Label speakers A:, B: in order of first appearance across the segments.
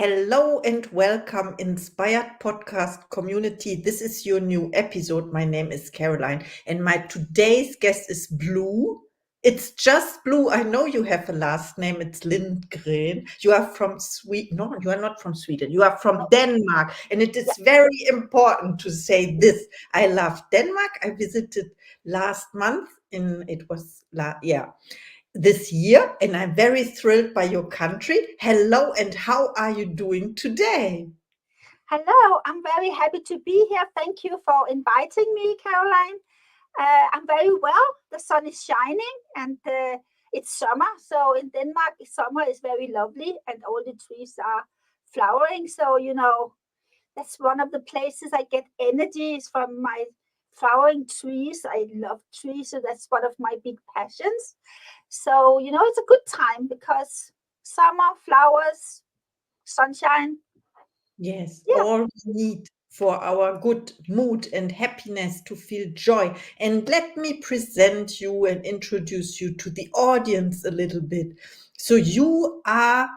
A: Hello and welcome, Inspired Podcast community. This is your new episode. My name is Caroline, and my today's guest is Blue. It's just Blue. I know you have a last name. It's Lindgren. You are from Sweden. No, you are not from Sweden. You are from Denmark, and it is very important to say this. I love Denmark. I visited last month. This year, and I'm very thrilled by your country. Hello, and how are you doing today?
B: Hello, I'm very happy to be here. Thank you for inviting me, Caroline. I'm very well. The sun is shining and it's summer. So in Denmark, summer is very lovely and all the trees are flowering. So, that's one of the places I get energy is from my flowering trees. I love trees. So that's one of my big passions. So, it's a good time because summer, flowers, sunshine.
A: Yes,
B: Yeah.
A: all we need for our good mood and happiness to feel joy. And let me present you and introduce you to the audience a little bit. So you are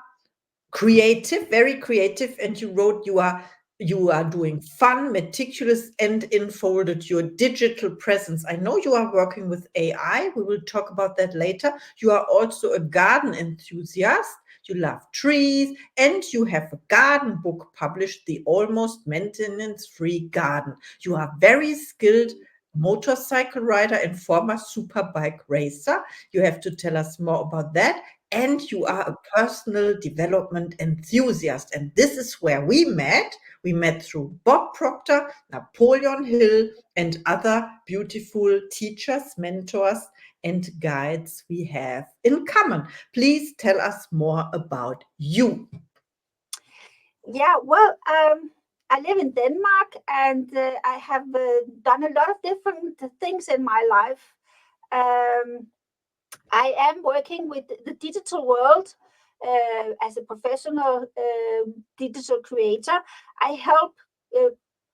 A: creative, very creative, and you are doing fun, meticulous, and enfolded your digital presence. I know you are working with AI. We will talk about that later. You are also a garden enthusiast. You love trees, and you have a garden book published, The Almost Maintenance Free Garden. You are very skilled motorcycle rider and former superbike racer. You have to tell us more about that, and you are a personal development enthusiast. And this is where we met. We met through Bob Proctor, Napoleon Hill, and other beautiful teachers, mentors, and guides we have in common. Please tell us more about you.
B: Yeah, well, I live in Denmark and I have done a lot of different things in my life. Um, I am working with the digital world as a professional digital creator. I help uh,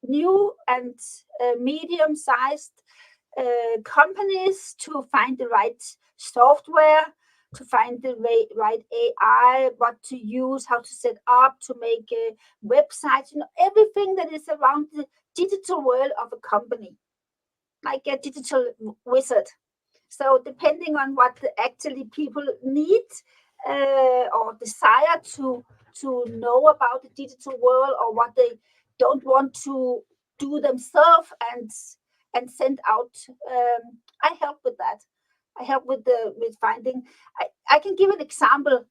B: new and medium sized companies to find the right software, to find the right AI, what to use, how to set up, to make websites, everything that is around the digital world of a company, like a digital wizard. So depending on what actually people need or desire to know about the digital world or what they don't want to do themselves and send out, I help with that. I help with finding. I can give an example.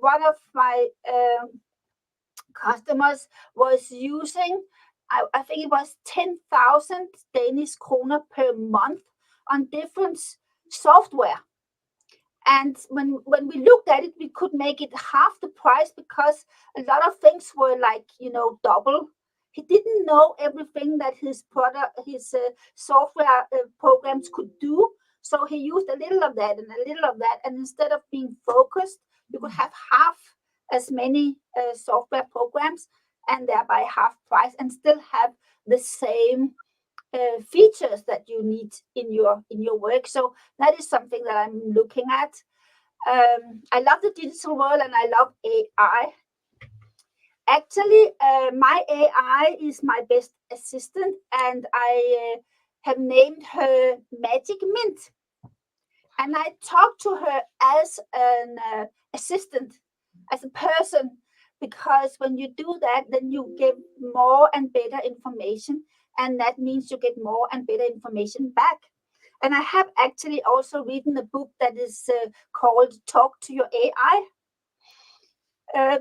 B: One of my customers was using, I think it was 10,000 Danish kroner per month on different software. And when we looked at it, we could make it half the price because a lot of things were like, double. He didn't know everything that his product, his software programs could do. So he used a little of that and a little of that. And instead of being focused, you could have half as many software programs and thereby half price and still have the same features that you need in your work. So that is something that I'm looking at. I love the digital world and I love AI. Actually, my AI is my best assistant, and I have named her Magic Mint. And I talk to her as an assistant, as a person, because when you do that, then you get more and better information, and that means you get more and better information back. And I have actually also written a book that is called Talk to Your AI,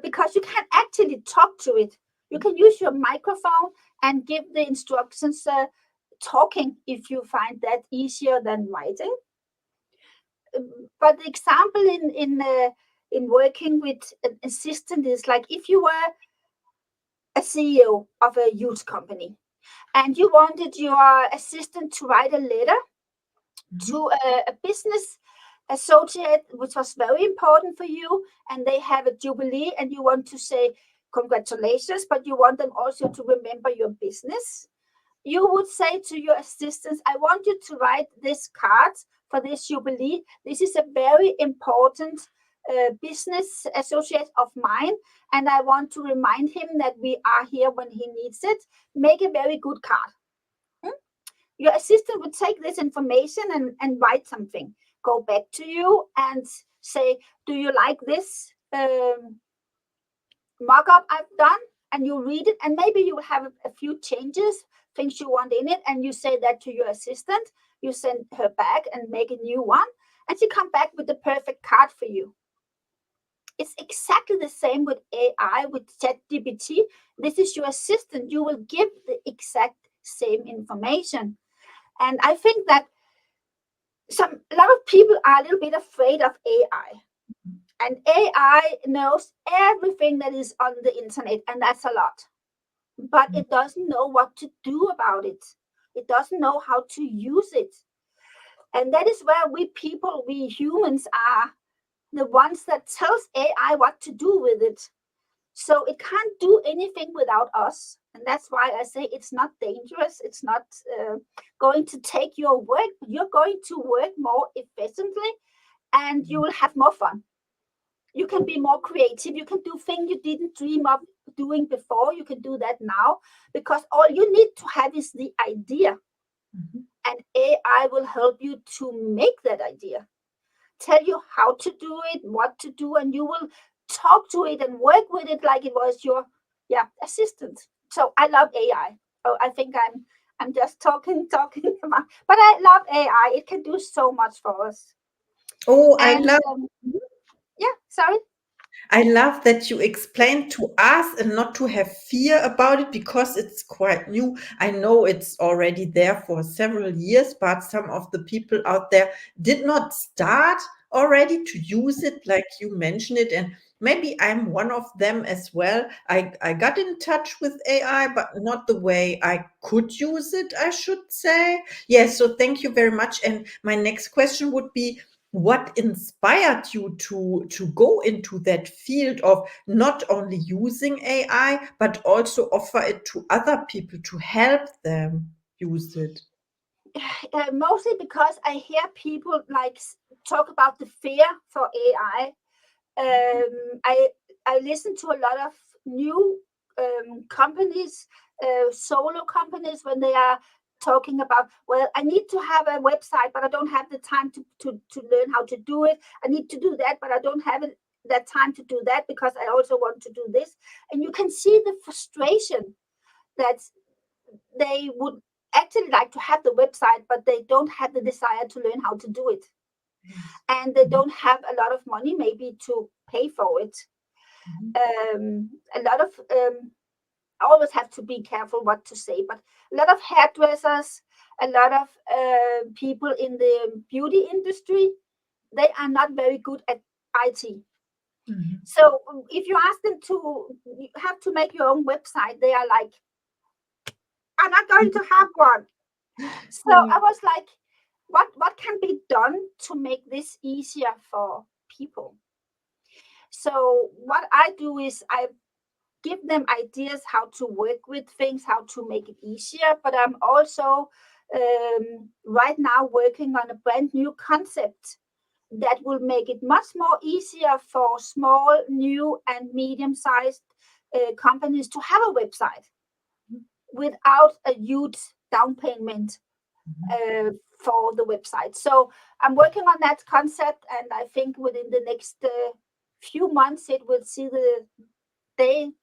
B: because you can actually talk to it. You can use your microphone and give the instructions talking if you find that easier than writing. But the example in working with an assistant is like if you were a CEO of a huge company and you wanted your assistant to write a letter to a business associate, which was very important for you, and they have a jubilee, and you want to say congratulations, but you want them also to remember your business. You would say to your assistants, I want you to write this card for this jubilee. This is a very important business associate of mine, and I want to remind him that we are here when he needs it. Make a very good card. Hmm? Your assistant would take this information and write something, go back to you and say, do you like this mock-up I've done? And you read it, and maybe you have a few changes, things you want in it, and you say that to your assistant. You send her back and make a new one, and she come back with the perfect card for you. It's exactly the same with AI, with ChatGPT. This is your assistant. You will give the exact same information. And I think that a lot of people are a little bit afraid of AI. And AI knows everything that is on the internet, and that's a lot. But it doesn't know what to do about it. It doesn't know how to use it. And that is where we humans are the ones that tells AI what to do with it. So it can't do anything without us. And that's why I say it's not dangerous. It's not going to take your work, but you're going to work more efficiently and you will have more fun. You can be more creative. You can do things you didn't dream of doing before. You can do that now because all you need to have is the idea. Mm-hmm. And AI will help you to make that idea, tell you how to do it, what to do, and you will talk to it and work with it like it was your assistant. So I love AI. Oh, I think I'm just talking about, but I love AI. It can do so much for us.
A: Oh,
B: And sorry.
A: I love that you explained to us and not to have fear about it because it's quite new. I know it's already there for several years, but some of the people out there did not start already to use it like you mentioned it. And maybe I'm one of them as well. I got in touch with AI, but not the way I could use it, I should say. Yes, so thank you very much. And my next question would be, what inspired you to go into that field of not only using AI, but also offer it to other people to help them use it?
B: Mostly because I hear people like talk about the fear for AI. I listen to a lot of new companies, solo companies, when they are talking about, well, I need to have a website, but I don't have the time to learn how to do it. I need to do that, but I don't have that time to do that because I also want to do this. And you can see the frustration that they would actually like to have the website, but they don't have the desire to learn how to do it. Yes. And they don't have a lot of money maybe to pay for it. A lot of I always have to be careful what to say, but a lot of hairdressers, a lot of people in the beauty industry, they are not very good at IT. Mm-hmm. So if you ask them you have to make your own website, they are like, I'm not going to have one. So I was like, what can be done to make this easier for people? So what I do is I give them ideas how to work with things, how to make it easier. But I'm also right now working on a brand new concept that will make it much more easier for small, new, and medium-sized companies to have a website without a huge down payment for the website. So I'm working on that concept, and I think within the next few months it will see the daylight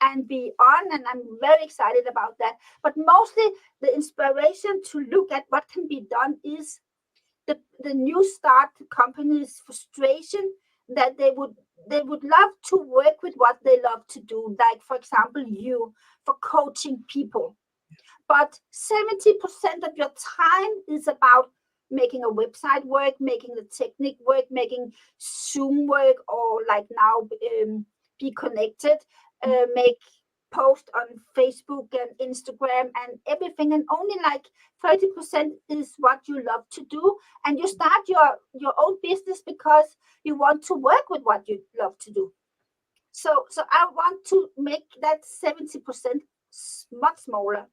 B: and be on, and I'm very excited about that. But mostly the inspiration to look at what can be done is the new start companies' frustration that they would love to work with what they love to do, like for example you, for coaching people. But 70% of your time is about making a website work, making the technique work, making Zoom work, or like now be connected, make post on Facebook and Instagram and everything. And only like 30% is what you love to do. And you start your own business because you want to work with what you love to do. So I want to make that 70% much smaller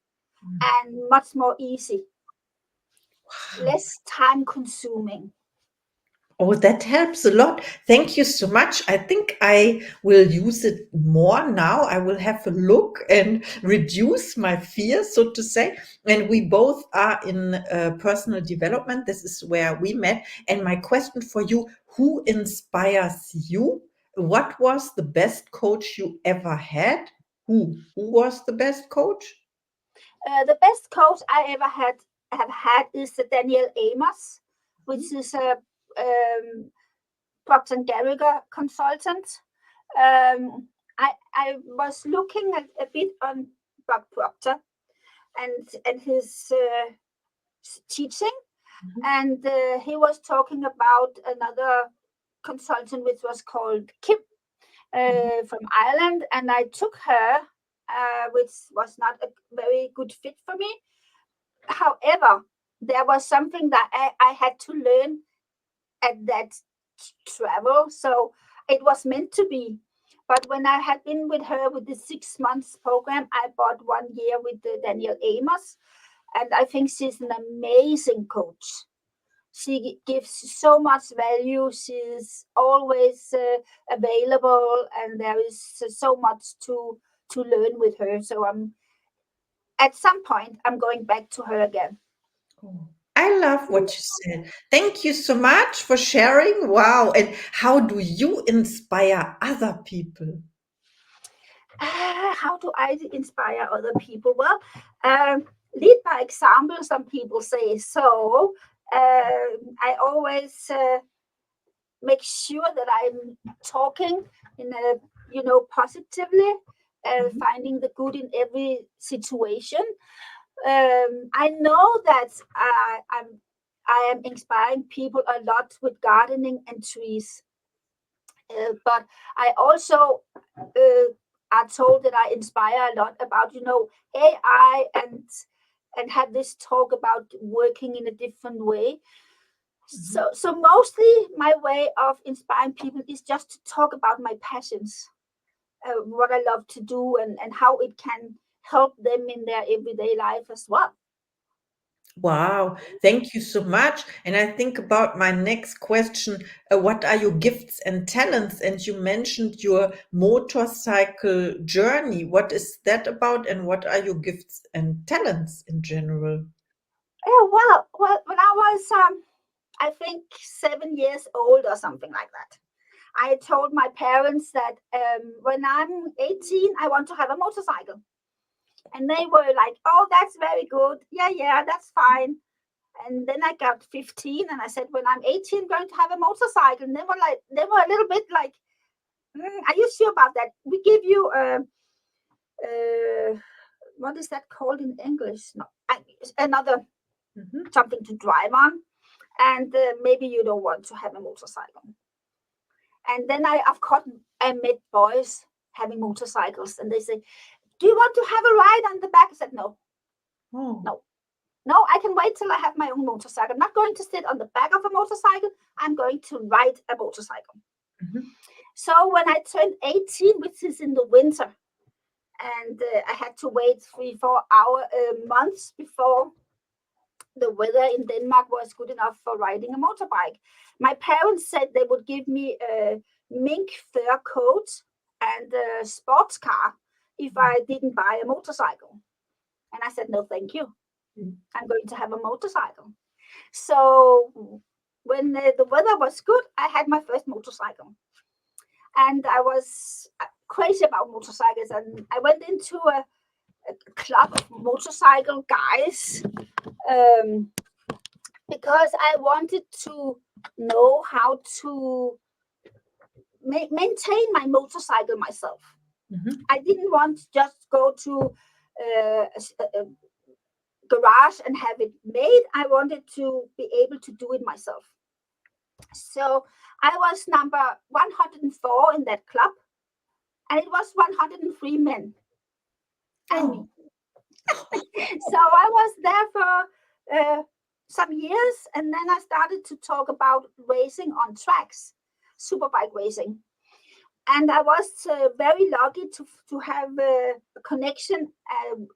B: and much more easy, less time consuming.
A: Oh, that helps a lot. Thank you so much. I think I will use it more now. I will have a look and reduce my fear, so to say. And we both are in personal development. This is where we met. And my question for you, who inspires you? What was the best coach you ever had? Who was the best coach?
B: The best coach I ever have had is Daniel Amos, which is a Procter and Gamble consultant. I was looking at a bit on Bob Procter and his teaching, and he was talking about another consultant which was called Kim from Ireland, and I took her, which was not a very good fit for me. However, there was something that I had to learn at that travel, so it was meant to be. But when I had been with her with the 6 months program, I bought 1 year with Daniel Amos, and I think she's an amazing coach. She gives so much value. She's always available, and there is so much to learn with her. So I'm at some point I'm going back to her again.
A: Oh, I love what you said. Thank you so much for sharing. Wow. And how do you inspire other people?
B: How do I inspire other people? Well, lead by example, some people say. So I always make sure that I'm talking in a positively,
A: Mhm.
B: finding the good in every situation. I know that I am inspiring people a lot with gardening and trees. But I also are told that I inspire a lot about AI and have this talk about working in a different way.
A: Mhm.
B: So mostly my way of inspiring people is just to talk about my passions, what I love to do, and how it can help them in their everyday life as well.
A: Wow. Thank you so much. And I think about my next question. What are your gifts and talents? And you mentioned your motorcycle journey. What is that about? And what are your gifts and talents in general?
B: Yeah, well, when I was I think 7 years old or something like that, I told my parents that when I'm 18, I want to have a motorcycle. And they were like, oh, that's very good. Yeah, yeah, that's fine. And then I got 15 and I said, when I'm 18, I'm going to have a motorcycle. And they were a little bit like, are you sure about that? We give you what is that called in English? No, another
A: Mhm.
B: something to drive on. And maybe you don't want to have a motorcycle. And then of course, I met boys having motorcycles and they say, do you want to have a ride on the back? I said, no,
A: Oh.
B: no, no, I can wait till I have my own motorcycle. I'm not going to sit on the back of a motorcycle. I'm going to ride a motorcycle.
A: Mhm.
B: So when I turned 18, which is in the winter, and I had to wait 3-4 hour months before the weather in Denmark was good enough for riding a motorbike. My parents said they would give me a mink fur coat and a sports car if I didn't buy a motorcycle. And I said, no, thank you.
A: Mhm.
B: I'm going to have a motorcycle. So when the weather was good, I had my first motorcycle. And I was crazy about motorcycles. And I went into a club of motorcycle guys um, because I wanted to know how to maintain my motorcycle myself.
A: Mhm.
B: I didn't want to just go to a garage and have it made. I wanted to be able to do it myself. So I was number 104 in that club, and it was 103 men and me.
A: Oh.
B: So I was there for some years, and then I started to talk about racing on tracks, superbike racing. And I was very lucky to have a connection,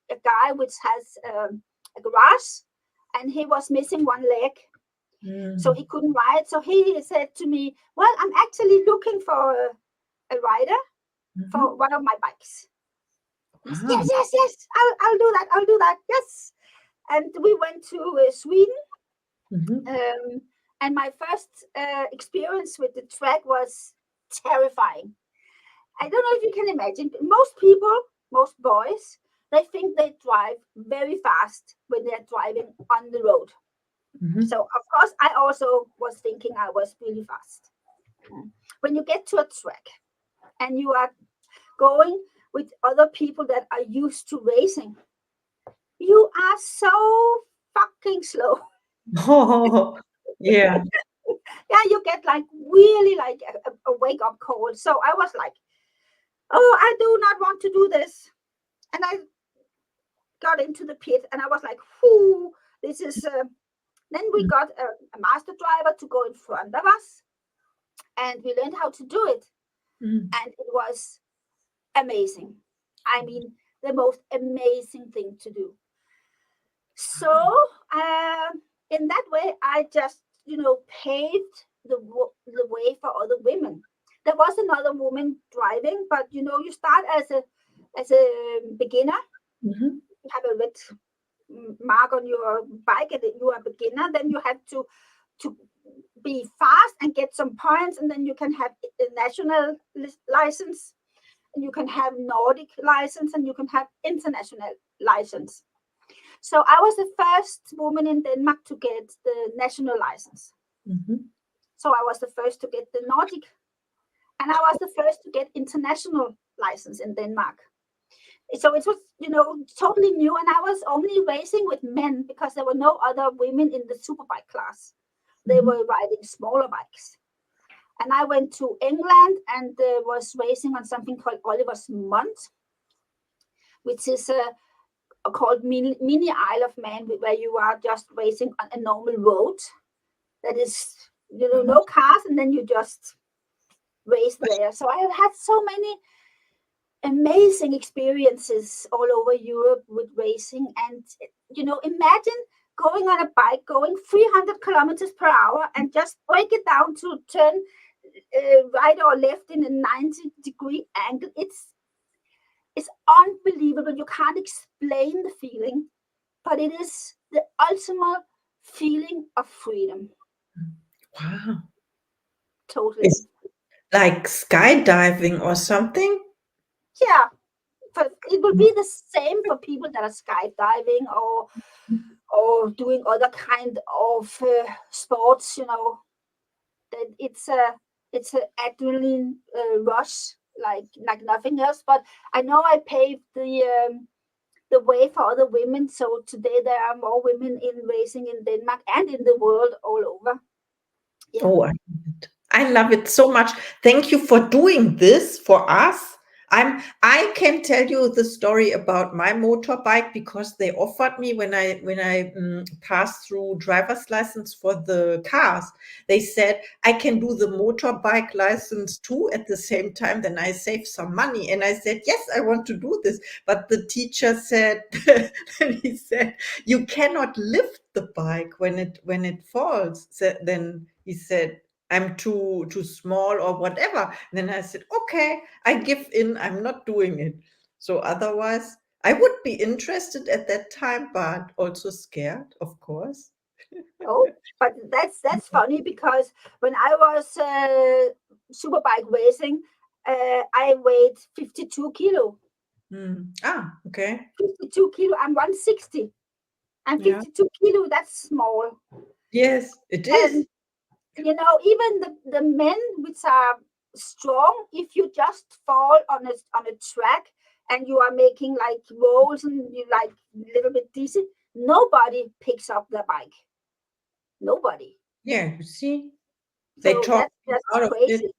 B: a guy which has a garage, and he was missing one leg. So he couldn't ride. So he said to me, well, I'm actually looking for a rider for one of my bikes. I said,
A: Wow.
B: yes, I'll do that. I'll do that. Yes. And we went to Sweden. And my first experience with the track was terrifying. I don't know if you can imagine. Most people, most boys, they think they drive very fast when they're driving on the road. So, of course, I also was thinking I was really fast. When you get to a track and you are going with other people that are used to racing, you are so fucking slow.
A: Oh, yeah.
B: Yeah, you get like really like a wake up call. So I was like, oh, I do not want to do this. And I got into the pit and I was like, whoo, this is. Then we got a master driver to go in front of us and we learned how to do it. And it was amazing. I mean, the most amazing thing to do. So, in that way, I just, paved the way for other women. There was another woman driving, but you start as a beginner.
A: Mhm.
B: You have a red mark on your bike, and you are a beginner. Then you have to be fast and get some points, and then you can have a national license, and you can have Nordic license, and you can have international license. So I was the first woman in Denmark to get the national license. So I was the first to get the Nordic, and I was the first to get international license in Denmark. So it was, totally new, and I was only racing with men because there were no other women in the superbike class. They were riding smaller bikes. And I went to England and was racing on something called Oliver's Mont, which is called mini Isle of Man, where you are just racing on a normal road that is, no cars, and then you just race there. So I have had so many amazing experiences all over Europe with racing. And, imagine going on a bike going 300 kilometers per hour and just break it down to turn right or left in a 90-degree angle. It's unbelievable. You can't explain the feeling, but it is the ultimate feeling of freedom.
A: Wow.
B: Totally.
A: It's like skydiving or something?
B: Yeah. But it will be the same for people that are skydiving or doing other kind of sports. That it's a adrenaline rush like nothing else. But I know I paved the way for other women. So today there are more women in racing in Denmark and in the world all over. Yeah.
A: Oh, I love it so much. Thank you for doing this for us. I can tell you the story about my motorbike because they offered me when I passed through driver's license for the cars. They said I can do the motorbike license too at the same time. Then I save some money, and I said yes, I want to do this. But the teacher said, and he said you cannot lift the bike when it falls. So then he said I'm too small or whatever. And then I said, okay, I give in. I'm not doing it. So otherwise, I would be interested at that time, but also scared, of course.
B: Oh, but that's funny because when I was superbike racing, I weighed 52 kilo.
A: Okay.
B: 52 kilo. I'm 160. And
A: Yeah.
B: 52 kilo, that's small.
A: Yes, it is.
B: And even the men which are strong, if you just fall on a track and you are making like rolls and you like a little bit dizzy, nobody picks up the bike. Nobody.
A: Yeah, you see, they
B: So
A: talk
B: that's just
A: out of it.
B: crazy.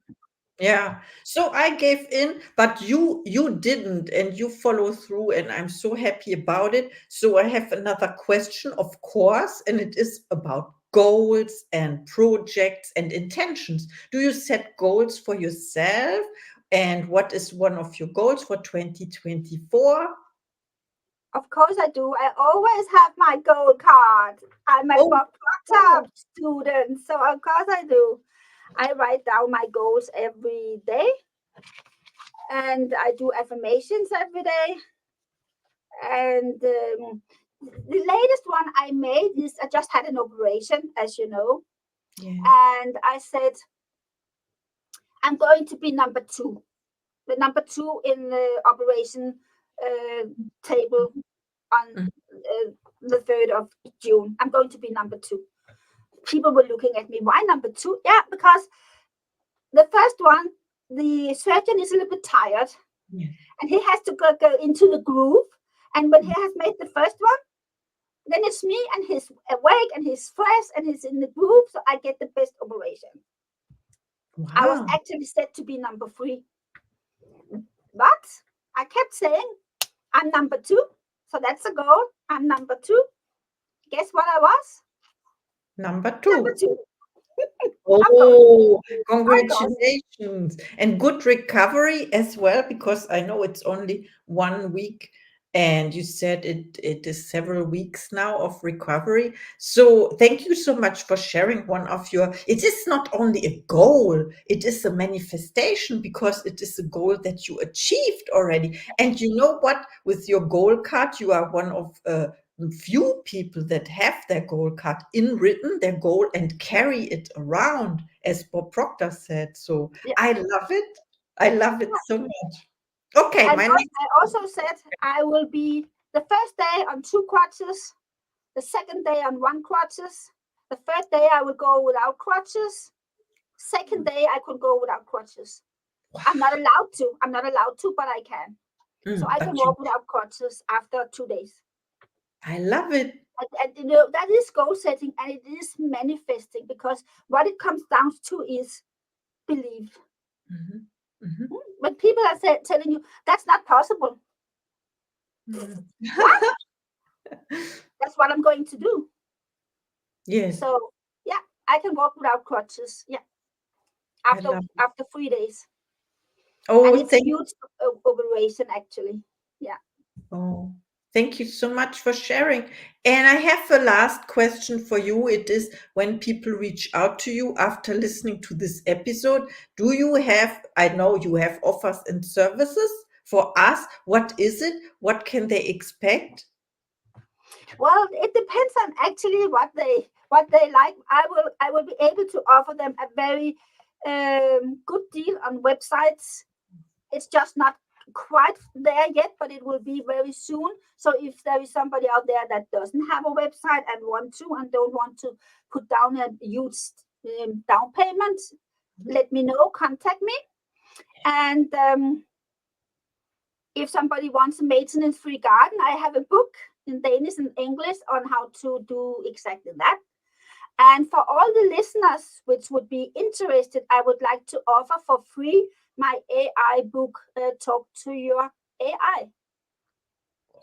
A: Yeah. So I gave in, but you didn't, and you follow through, and I'm so happy about it. So I have another question, of course, and it is about goals and projects and intentions. Do you set goals for yourself? And what is one of your goals for 2024?
B: Of course I do. I always have my gold card. I'm a
A: Oh,
B: top student, so of course I do. I write down my goals every day, and I do affirmations every day. And the latest one I made is I just had an operation, as you know,
A: yeah.
B: and I said I'm going to be number two, the number two in the operation table on
A: Mm.
B: the 3rd of June. I'm going to be number two. People were looking at me. Why number two? Yeah, because the first one, the surgeon is a little bit tired
A: Yeah.
B: and he has to go into the groove. And when he has made the first one, then it's me and he's awake and he's fresh and he's in the groove. So I get the best operation. I was
A: Wow.
B: actually set to be number three. But I kept saying, I'm number two. So that's a goal. I'm number two. Guess what I was?
A: Number
B: Number
A: 2.
B: two. Of course.
A: Oh,
B: Of course.
A: congratulations. And good recovery as well, because I know it's only 1 week and you said it is several weeks now of recovery. So thank you so much for sharing one of your, it is not only a goal, it is a manifestation because it is a goal that you achieved already. And you know what? With your goal card, you are one of few people that have their goal card in written, their goal, and carry it around, as Bob Proctor said. So
B: Yeah.
A: I love it. I love it so much. Okay,
B: And
A: my next.
B: I also said I will be the first day on 2 crutches, the second day on 1 crutches, the third day I will go without crutches, second day I could go without crutches. I'm not allowed to. I'm not allowed to, but I can. So I can
A: But you,
B: walk without crutches after 2 days.
A: I love it.
B: And you know, that is goal setting and it is manifesting because what it comes down to is belief.
A: Mhm, mhm,
B: When people are telling you that's not possible,
A: mhm.
B: what? That's what I'm going to do.
A: Yes,
B: So yeah, I can walk without crutches. Yeah,
A: I love it.
B: after 3 days, and
A: Oh,
B: it's a huge operation actually. Yeah.
A: oh, thank you so much for sharing. And I have a last question for you. It is when people reach out to you after listening to this episode, do you have, I know you have offers and services for us. What is it? What can they expect?
B: Well, it depends on actually what they like. I will be able to offer them a very good deal on websites. It's just not quite there yet, but it will be very soon. So if there is somebody out there that doesn't have a website and want to and don't want to put down a huge down payment, let me know. Contact me. And if somebody wants a maintenance-free garden, I have a book in Danish and English on how to do exactly that. And for all the listeners which would be interested, I would like to offer for free my AI book, Talk to Your AI.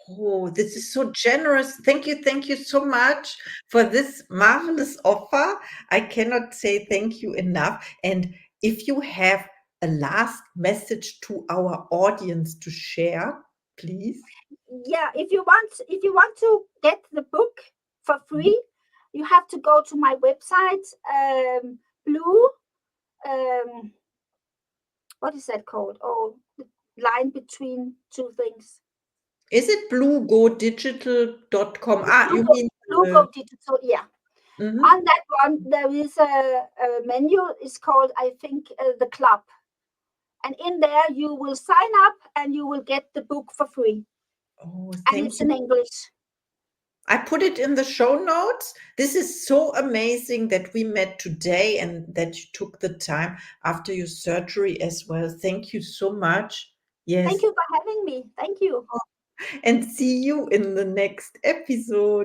A: Oh, this is so generous. Thank you so much for this marvelous offer. I cannot say thank you enough. And if you have a last message to our audience to share, please.
B: Yeah, if you want to get the book for free, you have to go to my website, Blue. What is that called? Oh, the line between two things.
A: Is it bluegodigital.com? Ah, you mean
B: Blue Go Digital. Yeah.
A: mhm.
B: On that one, there is a menu. It's called, I think, the club. And in there, you will sign up and you will get the book for free.
A: Oh,
B: And
A: thank
B: it's
A: you.
B: in English.
A: I put it in the show notes. This is so amazing that we met today and that you took the time after your surgery as well. Thank you so much.
B: Thank
A: Yes.
B: you for having me. Thank you.
A: And see you in the next episode.